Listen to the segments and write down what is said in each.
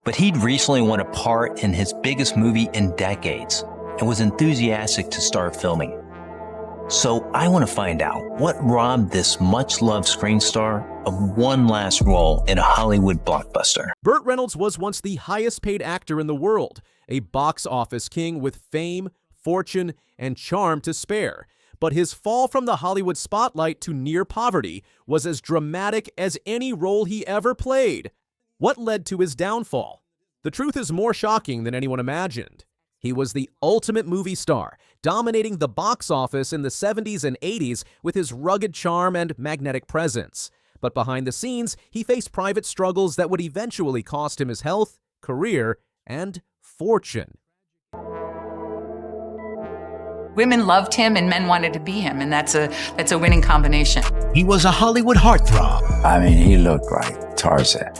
But he'd recently won a part in his biggest movie in decades and was enthusiastic to start filming. So I want to find out what robbed this much-loved screen star of one last role in a Hollywood blockbuster. Burt Reynolds was once the highest-paid actor in the world, a box office king with fame, fortune, and charm to spare. But his fall from the Hollywood spotlight to near poverty was as dramatic as any role he ever played. What led to his downfall? The truth is more shocking than anyone imagined. He was the ultimate movie star, dominating the box office in the 70s and 80s with his rugged charm and magnetic presence. But behind the scenes, he faced private struggles that would eventually cost him his health, career, and fortune. Women loved him and men wanted to be him, and that's a winning combination. He was a Hollywood heartthrob. I mean, he looked like Tarzan.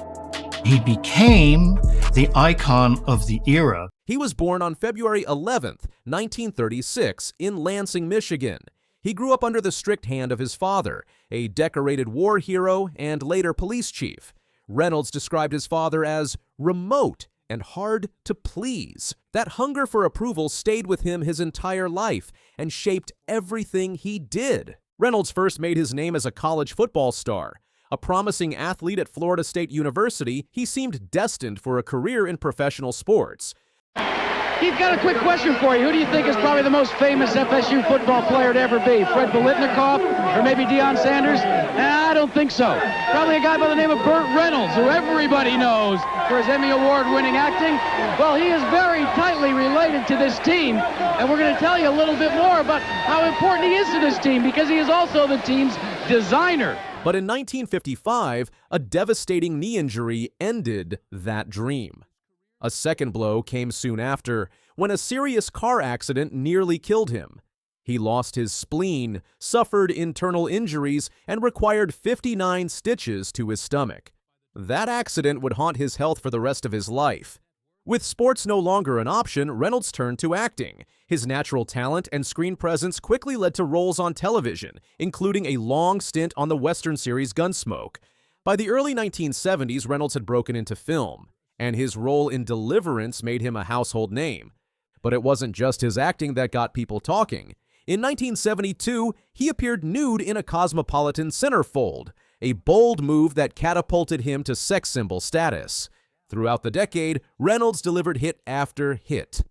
He became the icon of the era. He was born on February 11th, 1936, in Lansing, Michigan. He grew up under the strict hand of his father, a decorated war hero and later police chief. Reynolds described his father as remote and hard to please. That hunger for approval stayed with him his entire life and shaped everything he did. Reynolds first made his name as a college football star. A promising athlete at Florida State University, he seemed destined for a career in professional sports. He's got a quick question for you. Who do you think is probably the most famous FSU football player to ever be? Fred Biletnikoff or maybe Deion Sanders? I don't think so. Probably a guy by the name of Burt Reynolds, who everybody knows for his Emmy Award-winning acting. Well, he is very tightly related to this team, and we're going to tell you a little bit more about how important he is to this team because he is also the team's designer. But in 1955, a devastating knee injury ended that dream. A second blow came soon after, when a serious car accident nearly killed him. He lost his spleen, suffered internal injuries, and required 59 stitches to his stomach. That accident would haunt his health for the rest of his life. With sports no longer an option, Reynolds turned to acting. His natural talent and screen presence quickly led to roles on television, including a long stint on the Western series Gunsmoke. By the early 1970s, Reynolds had broken into film, and his role in Deliverance made him a household name. But it wasn't just his acting that got people talking. In 1972, he appeared nude in a Cosmopolitan centerfold, a bold move that catapulted him to sex symbol status. Throughout the decade, Reynolds delivered hit after hit.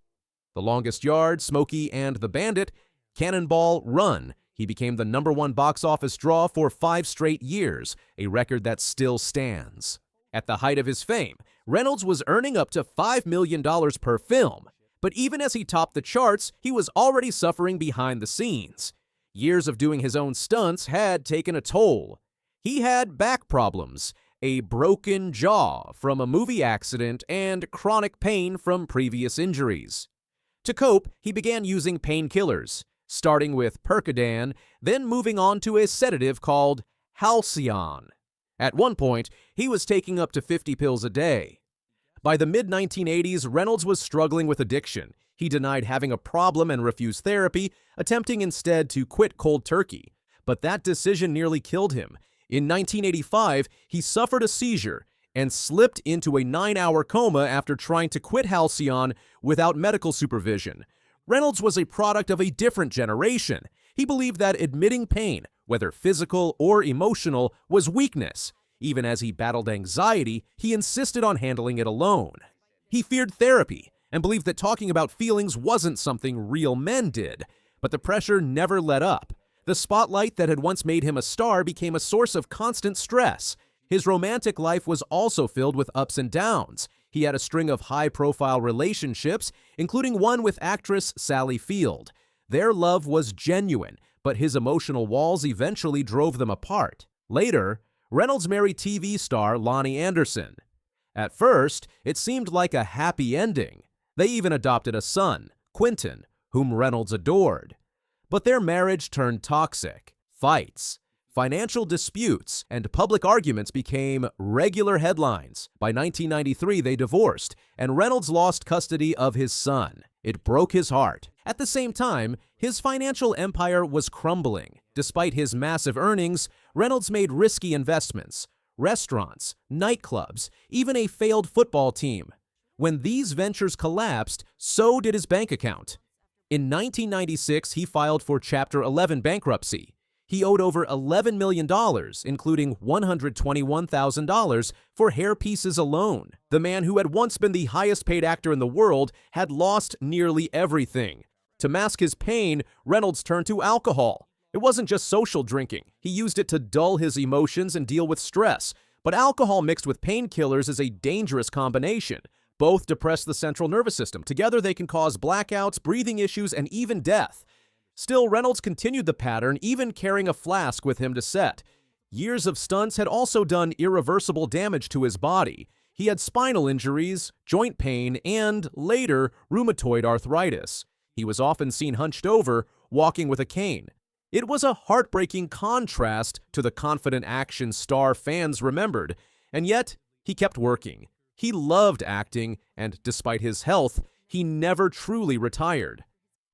The Longest Yard, Smokey and the Bandit, Cannonball Run. He became the #1 box office draw for 5 straight years, a record that still stands. At the height of his fame, Reynolds was earning up to $5 million per film. But even as he topped the charts, he was already suffering behind the scenes. Years of doing his own stunts had taken a toll. He had back problems, a broken jaw from a movie accident, and chronic pain from previous injuries. To cope, he began using painkillers, starting with Percodan, then moving on to a sedative called Halcyon. At one point, he was taking up to 50 pills a day. By the mid-1980s, Reynolds was struggling with addiction. He denied having a problem and refused therapy, attempting instead to quit cold turkey. But that decision nearly killed him. In 1985, he suffered a seizure and slipped into a 9-hour coma after trying to quit Halcyon without medical supervision. Reynolds was a product of a different generation. He believed that admitting pain, whether physical or emotional, was weakness. Even as he battled anxiety, he insisted on handling it alone. He feared therapy and believed that talking about feelings wasn't something real men did. But the pressure never let up. The spotlight that had once made him a star became a source of constant stress. His romantic life was also filled with ups and downs. He had a string of high-profile relationships, including one with actress Sally Field. Their love was genuine, but his emotional walls eventually drove them apart. Later, Reynolds married TV star Lonnie Anderson. At first, it seemed like a happy ending. They even adopted a son, Quentin, whom Reynolds adored. But their marriage turned toxic. Fights, financial disputes, and public arguments became regular headlines. By 1993, they divorced, and Reynolds lost custody of his son. It broke his heart. At the same time, his financial empire was crumbling. Despite his massive earnings, Reynolds made risky investments. Restaurants, nightclubs, even a failed football team. When these ventures collapsed, so did his bank account. In 1996, he filed for Chapter 11 bankruptcy. He owed over $11 million, including $121,000 for hairpieces alone. The man who had once been the highest-paid actor in the world had lost nearly everything. To mask his pain, Reynolds turned to alcohol. It wasn't just social drinking. He used it to dull his emotions and deal with stress. But alcohol mixed with painkillers is a dangerous combination. Both depress the central nervous system. Together, they can cause blackouts, breathing issues, and even death. Still, Reynolds continued the pattern, even carrying a flask with him to set. Years of stunts had also done irreversible damage to his body. He had spinal injuries, joint pain, and, later, rheumatoid arthritis. He was often seen hunched over, walking with a cane. It was a heartbreaking contrast to the confident action star fans remembered, and yet he kept working. He loved acting, and despite his health, he never truly retired.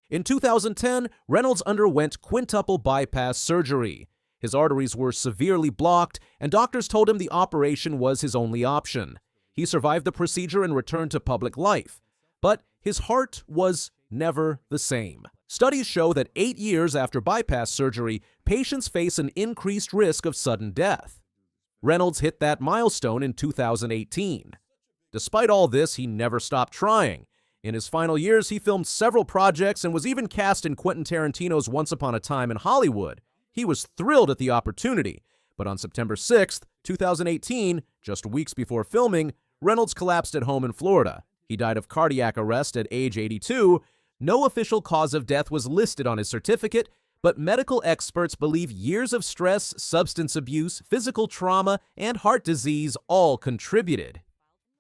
In 2010, Reynolds underwent quintuple bypass surgery. His arteries were severely blocked, and doctors told him the operation was his only option. He survived the procedure and returned to public life. But his heart was never the same. Studies show that 8 years after bypass surgery, patients face an increased risk of sudden death. Reynolds hit that milestone in 2018. Despite all this, he never stopped trying. In his final years, he filmed several projects and was even cast in Quentin Tarantino's Once Upon a Time in Hollywood. He was thrilled at the opportunity, but on September 6, 2018, just weeks before filming, Reynolds collapsed at home in Florida. He died of cardiac arrest at age 82. No official cause of death was listed on his certificate, but medical experts believe years of stress, substance abuse, physical trauma, and heart disease all contributed.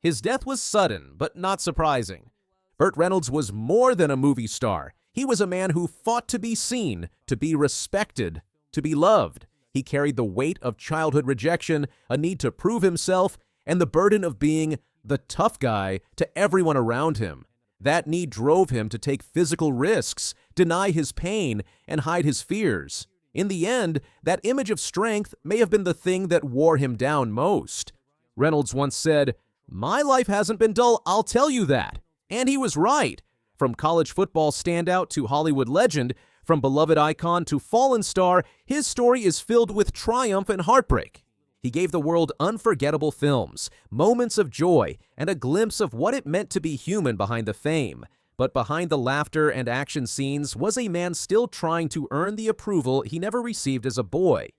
His death was sudden, but not surprising. Burt Reynolds was more than a movie star. He was a man who fought to be seen, to be respected, to be loved. He carried the weight of childhood rejection, a need to prove himself, and the burden of being the tough guy to everyone around him. That need drove him to take physical risks, deny his pain, and hide his fears. In the end, that image of strength may have been the thing that wore him down most. Reynolds once said, "My life hasn't been dull, I'll tell you that." And he was right. From college football standout to Hollywood legend, from beloved icon to fallen star, his story is filled with triumph and heartbreak. He gave the world unforgettable films, moments of joy, and a glimpse of what it meant to be human behind the fame. But behind the laughter and action scenes was a man still trying to earn the approval he never received as a boy.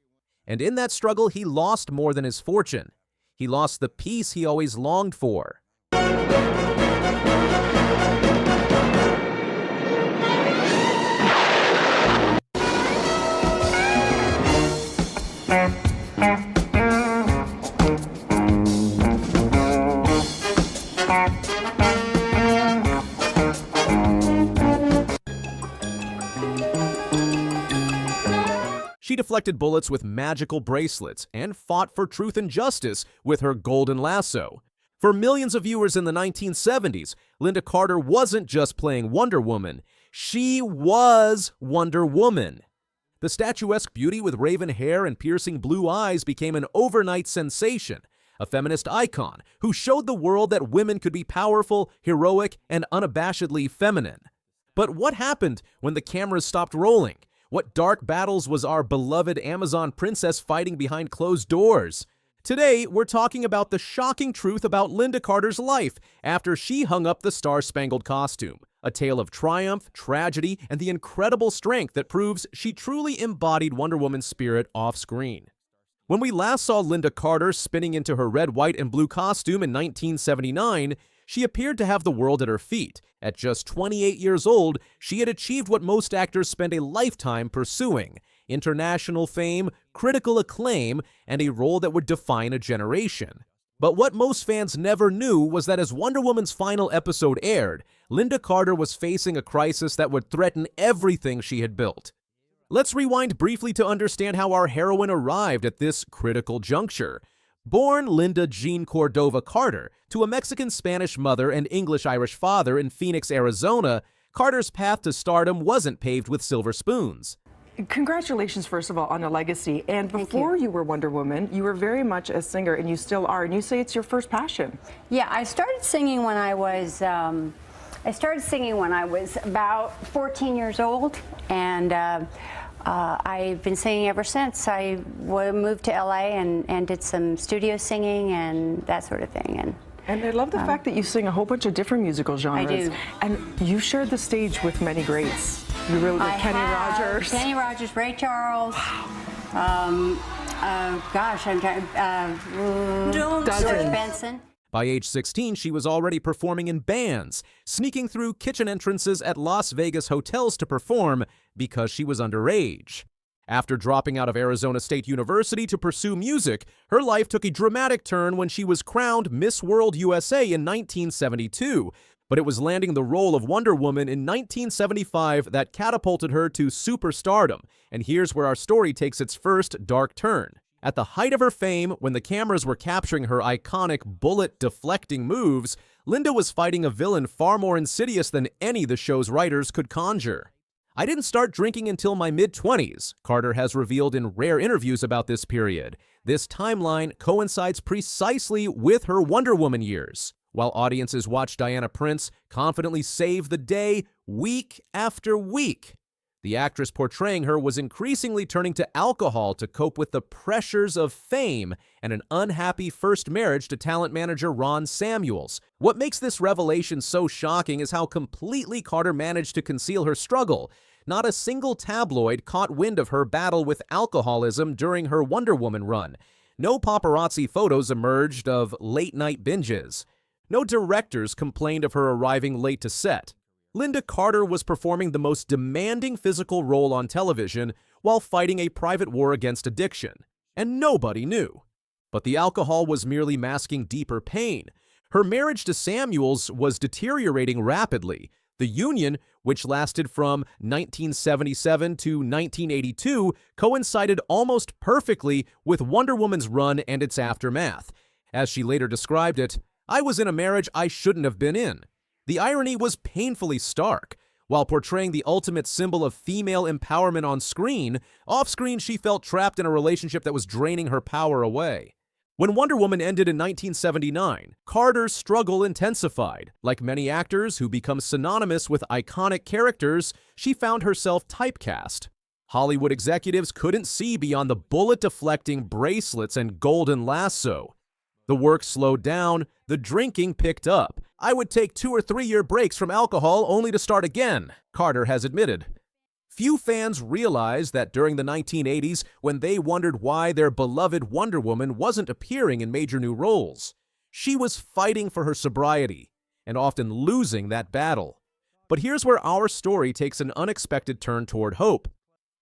And in that struggle, he lost more than his fortune. He lost the peace he always longed for. She deflected bullets with magical bracelets and fought for truth and justice with her golden lasso. For millions of viewers in the 1970s, Lynda Carter wasn't just playing Wonder Woman. She was Wonder Woman. The statuesque beauty with raven hair and piercing blue eyes became an overnight sensation, a feminist icon who showed the world that women could be powerful, heroic, and unabashedly feminine. But what happened when the cameras stopped rolling? What dark battles was our beloved Amazon princess fighting behind closed doors? Today, we're talking about the shocking truth about Lynda Carter's life after she hung up the star-spangled costume. A tale of triumph, tragedy, and the incredible strength that proves she truly embodied Wonder Woman's spirit off-screen. When we last saw Lynda Carter spinning into her red, white, and blue costume in 1979, she appeared to have the world at her feet. At just 28 years old, she had achieved what most actors spend a lifetime pursuing: international fame, critical acclaim, and a role that would define a generation. But what most fans never knew was that as Wonder Woman's final episode aired, Lynda Carter was facing a crisis that would threaten everything she had built. Let's rewind briefly to understand how our heroine arrived at this critical juncture. Born Lynda Jean Cordova Carter to a Mexican-Spanish mother and English-Irish father in Phoenix, Arizona, Carter's path to stardom wasn't paved with silver spoons. Congratulations, first of all, on the legacy. And before you were Wonder Woman, you were very much a singer, and you still are. And you say it's your first passion. Yeah, I started singing when I was about 14 years old, and I've been singing ever since. I moved to LA and did some studio singing and that sort of thing. And I love the fact that you sing a whole bunch of different musical genres. I do. And you shared the stage with many greats. You really like Kenny Rogers. Kenny Rogers, Ray Charles. Gosh, I'm trying. George Benson. By age 16, she was already performing in bands, sneaking through kitchen entrances at Las Vegas hotels to perform because she was underage. After dropping out of Arizona State University to pursue music, her life took a dramatic turn when she was crowned Miss World USA in 1972. But it was landing the role of Wonder Woman in 1975 that catapulted her to superstardom. And here's where our story takes its first dark turn. At the height of her fame, when the cameras were capturing her iconic bullet-deflecting moves, Lynda was fighting a villain far more insidious than any the show's writers could conjure. I didn't start drinking until my mid-20s, Carter has revealed in rare interviews about this period. This timeline coincides precisely with her Wonder Woman years, while audiences watch Diana Prince confidently save the day week after week. The actress portraying her was increasingly turning to alcohol to cope with the pressures of fame and an unhappy first marriage to talent manager Ron Samuels. What makes this revelation so shocking is how completely Carter managed to conceal her struggle. Not a single tabloid caught wind of her battle with alcoholism during her Wonder Woman run. No paparazzi photos emerged of late-night binges. No directors complained of her arriving late to set. Lynda Carter was performing the most demanding physical role on television while fighting a private war against addiction, and nobody knew. But the alcohol was merely masking deeper pain. Her marriage to Samuels was deteriorating rapidly. The union, which lasted from 1977 to 1982, coincided almost perfectly with Wonder Woman's run and its aftermath. As she later described it, "I was in a marriage I shouldn't have been in." The irony was painfully stark. While portraying the ultimate symbol of female empowerment on screen, off-screen she felt trapped in a relationship that was draining her power away. When Wonder Woman ended in 1979, Carter's struggle intensified. Like many actors who become synonymous with iconic characters, she found herself typecast. Hollywood executives couldn't see beyond the bullet-deflecting bracelets and golden lasso. The work slowed down, the drinking picked up. "I would take 2 or 3 year breaks from alcohol only to start again," Carter has admitted. Few fans realized that during the 1980s, when they wondered why their beloved Wonder Woman wasn't appearing in major new roles, she was fighting for her sobriety and often losing that battle. But here's where our story takes an unexpected turn toward hope.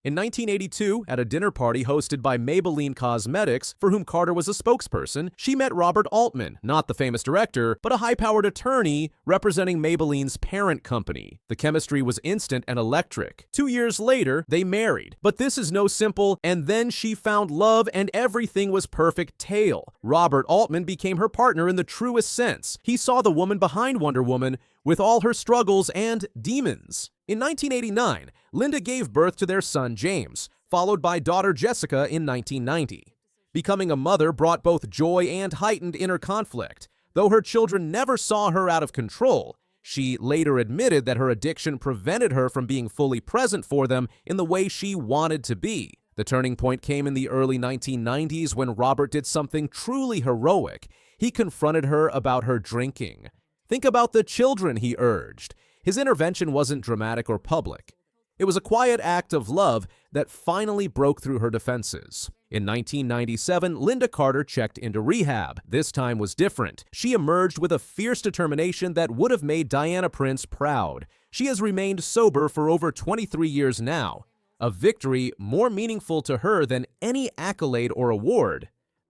In 1982, at a dinner party hosted by Maybelline Cosmetics, for whom Carter was a spokesperson, she met Robert Altman, not the famous director, but a high-powered attorney representing Maybelline's parent company. The chemistry was instant and electric. 2 years later, they married. But this is no simple, "and then she found love and everything was perfect" tale. Robert Altman became her partner in the truest sense. He saw the woman behind Wonder Woman with all her struggles and demons. In 1989, Lynda gave birth to their son James, followed by daughter Jessica in 1990. Becoming a mother brought both joy and heightened inner conflict. Though her children never saw her out of control, she later admitted that her addiction prevented her from being fully present for them in the way she wanted to be. The turning point came in the early 1990s when Robert did something truly heroic. He confronted her about her drinking. "Think about the children," he urged. His intervention wasn't dramatic or public. It was a quiet act of love that finally broke through her defenses. In 1997, Lynda Carter checked into rehab. This time was different. She emerged with a fierce determination that would have made Diana Prince proud. She has remained sober for over 23 years now, a victory more meaningful to her than any accolade or award.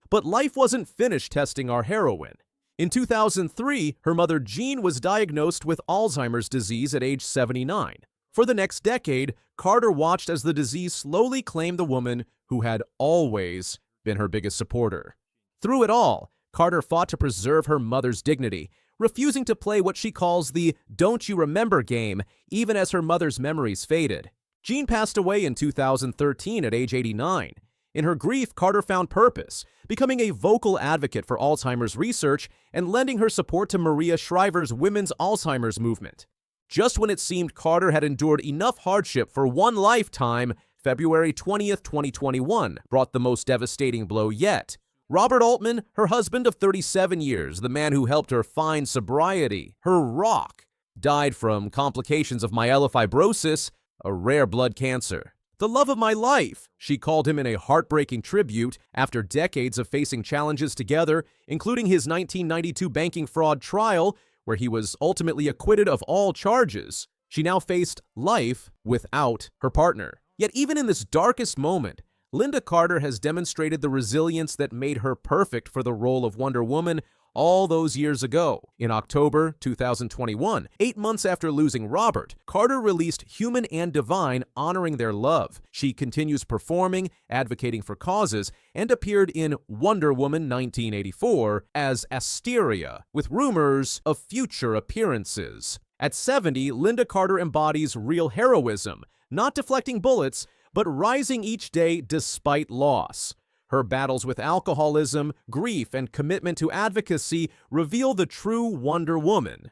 But life wasn't finished testing our heroine. In 2003, her mother Jean was diagnosed with Alzheimer's disease at age 79. For the next decade, Carter watched as the disease slowly claimed the woman who had always been her biggest supporter. Through it all, Carter fought to preserve her mother's dignity, refusing to play what she calls the "don't you remember" game, even as her mother's memories faded. Jean passed away in 2013 at age 89. In her grief, Carter found purpose, becoming a vocal advocate for Alzheimer's research and lending her support to Maria Shriver's women's Alzheimer's movement. Just when it seemed Carter had endured enough hardship for one lifetime, February 20th, 2021 brought the most devastating blow yet. Robert Altman, her husband of 37 years, the man who helped her find sobriety, her rock, died from complications of myelofibrosis, a rare blood cancer. The love of my life, she called him in a heartbreaking tribute after decades of facing challenges together, including his 1992 banking fraud trial, where he was ultimately acquitted of all charges. She now faced life without her partner. Yet even in this darkest moment, Lynda Carter has demonstrated the resilience that made her perfect for the role of Wonder Woman all those years ago. In October 2021, 8 months after losing Robert, Carter released Human and Divine, honoring their love. She continues performing, advocating for causes, and appeared in Wonder Woman 1984 as Asteria, with rumors of future appearances. At 70, Lynda Carter embodies real heroism, not deflecting bullets, but rising each day despite loss. Her battles with alcoholism, grief, and commitment to advocacy reveal the true Wonder Woman.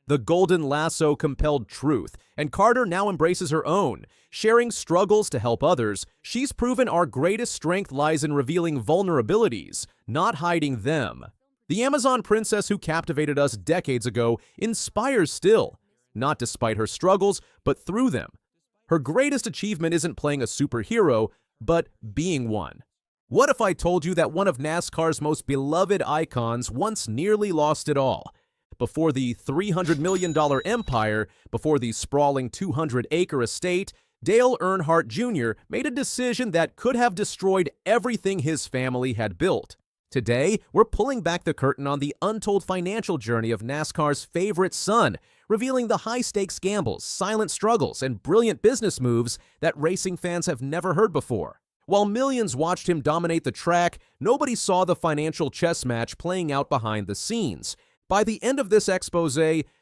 The golden lasso compelled truth, and Carter now embraces her own. Sharing struggles to help others, she's proven our greatest strength lies in revealing vulnerabilities, not hiding them. The Amazon princess who captivated us decades ago inspires still, not despite her struggles, but through them. Her greatest achievement isn't playing a superhero, but being one. What if I told you that one of NASCAR's most beloved icons once nearly lost it all? Before the $300 million empire, before the sprawling 200-acre estate, Dale Earnhardt Jr. made a decision that could have destroyed everything his family had built. Today, we're pulling back the curtain on the untold financial journey of NASCAR's favorite son, revealing the high-stakes gambles, silent struggles, and brilliant business moves that racing fans have never heard before. While millions watched him dominate the track, nobody saw the financial chess match playing out behind the scenes. By the end of this expose,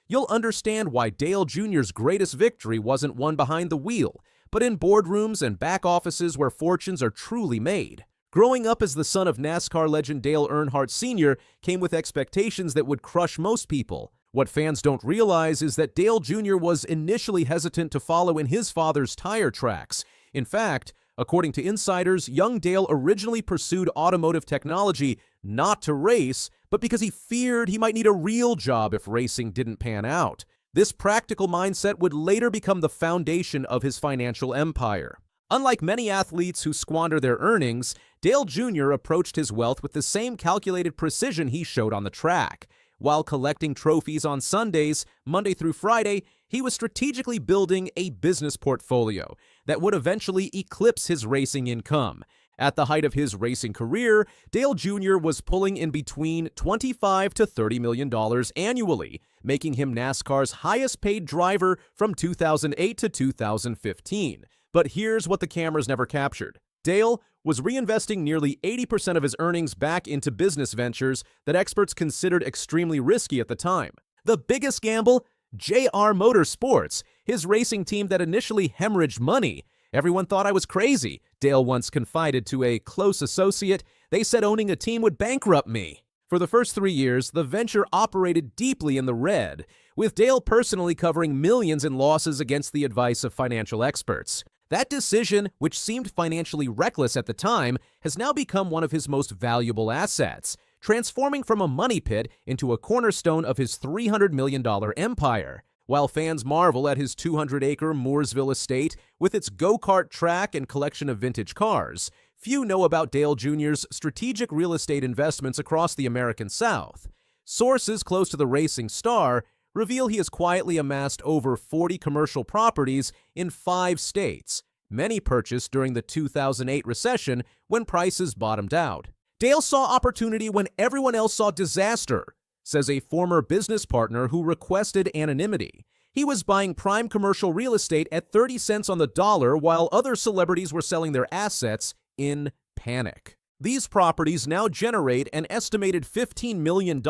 you'll understand why Dale Jr.'s greatest victory wasn't won behind the wheel, but in boardrooms and back offices where fortunes are truly made. Growing up as the son of NASCAR legend Dale Earnhardt Sr. came with expectations that would crush most people. What fans don't realize is that Dale Jr. was initially hesitant to follow in his father's tire tracks. In fact, according to insiders, young Dale originally pursued automotive technology not to race, but because he feared he might need a real job if racing didn't pan out. This practical mindset would later become the foundation of his financial empire. Unlike many athletes who squander their earnings, Dale Jr. approached his wealth with the same calculated precision he showed on the track. While collecting trophies on Sundays, Monday through Friday, he was strategically building a business portfolio that would eventually eclipse his racing income. At the height of his racing career, Dale Jr. was pulling in between $25 to $30 million annually, making him NASCAR's highest-paid driver from 2008 to 2015. But here's what the cameras never captured. Dale was reinvesting nearly 80% of his earnings back into business ventures that experts considered extremely risky at the time. The biggest gamble? JR Motorsports, his racing team that initially hemorrhaged money. Everyone thought I was crazy, Dale once confided to a close associate. They said owning a team would bankrupt me. For the first 3 years, the venture operated deeply in the red, with Dale personally covering millions in losses against the advice of financial experts. That decision, which seemed financially reckless at the time, has now become one of his most valuable assets, transforming from a money pit into a cornerstone of his $300 million empire. While fans marvel at his 200-acre Mooresville estate with its go-kart track and collection of vintage cars, few know about Dale Jr.'s strategic real estate investments across the American South. Sources close to the racing star reveal he has quietly amassed over 40 commercial properties in 5 states, many purchased during the 2008 recession when prices bottomed out. Dale saw opportunity when everyone else saw disaster, says a former business partner who requested anonymity. He was buying prime commercial real estate at 30 cents on the dollar while other celebrities were selling their assets in panic. These properties now generate an estimated $15 million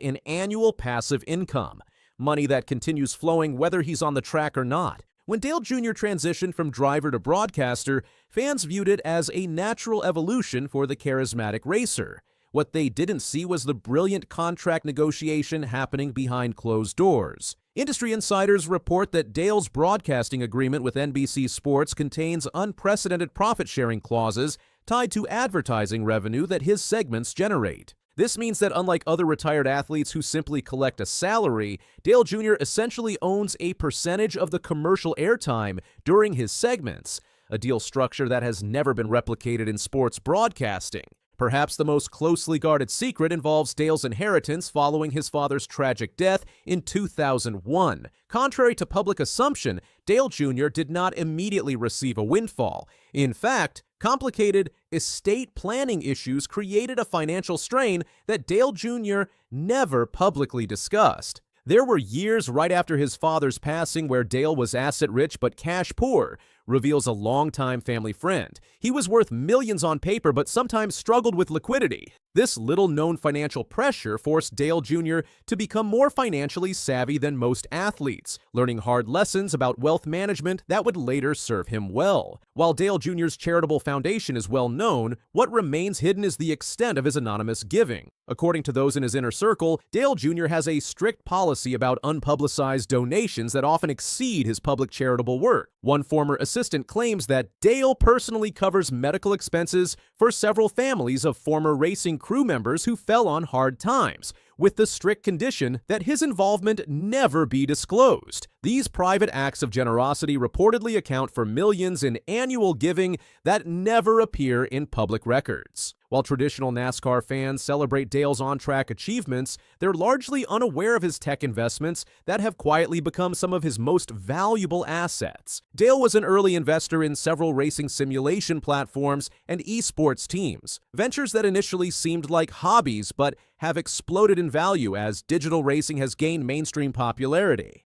in annual passive income, money that continues flowing whether he's on the track or not. When Dale Jr. transitioned from driver to broadcaster, fans viewed it as a natural evolution for the charismatic racer. What they didn't see was the brilliant contract negotiation happening behind closed doors. Industry insiders report that Dale's broadcasting agreement with NBC Sports contains unprecedented profit-sharing clauses tied to advertising revenue that his segments generate. This means that unlike other retired athletes who simply collect a salary, Dale Jr. essentially owns a percentage of the commercial airtime during his segments, a deal structure that has never been replicated in sports broadcasting. Perhaps the most closely guarded secret involves Dale's inheritance following his father's tragic death in 2001. Contrary to public assumption, Dale Jr. did not immediately receive a windfall. In fact, complicated estate planning issues created a financial strain that Dale Jr. never publicly discussed. There were years right after his father's passing where Dale was asset-rich but cash-poor, reveals a longtime family friend. He was worth millions on paper but sometimes struggled with liquidity. This little-known financial pressure forced Dale Jr. to become more financially savvy than most athletes, learning hard lessons about wealth management that would later serve him well. While Dale Jr.'s charitable foundation is well known, what remains hidden is the extent of his anonymous giving. According to those in his inner circle, Dale Jr. has a strict policy about unpublicized donations that often exceed his public charitable work. One former assistant claims that Dale personally covers medical expenses for several families of former racing crew members who fell on hard times, with the strict condition that his involvement never be disclosed. These private acts of generosity reportedly account for millions in annual giving that never appear in public records. While traditional NASCAR fans celebrate Dale's on-track achievements, they're largely unaware of his tech investments that have quietly become some of his most valuable assets. Dale was an early investor in several racing simulation platforms and esports teams, ventures that initially seemed like hobbies but have exploded in value as digital racing has gained mainstream popularity.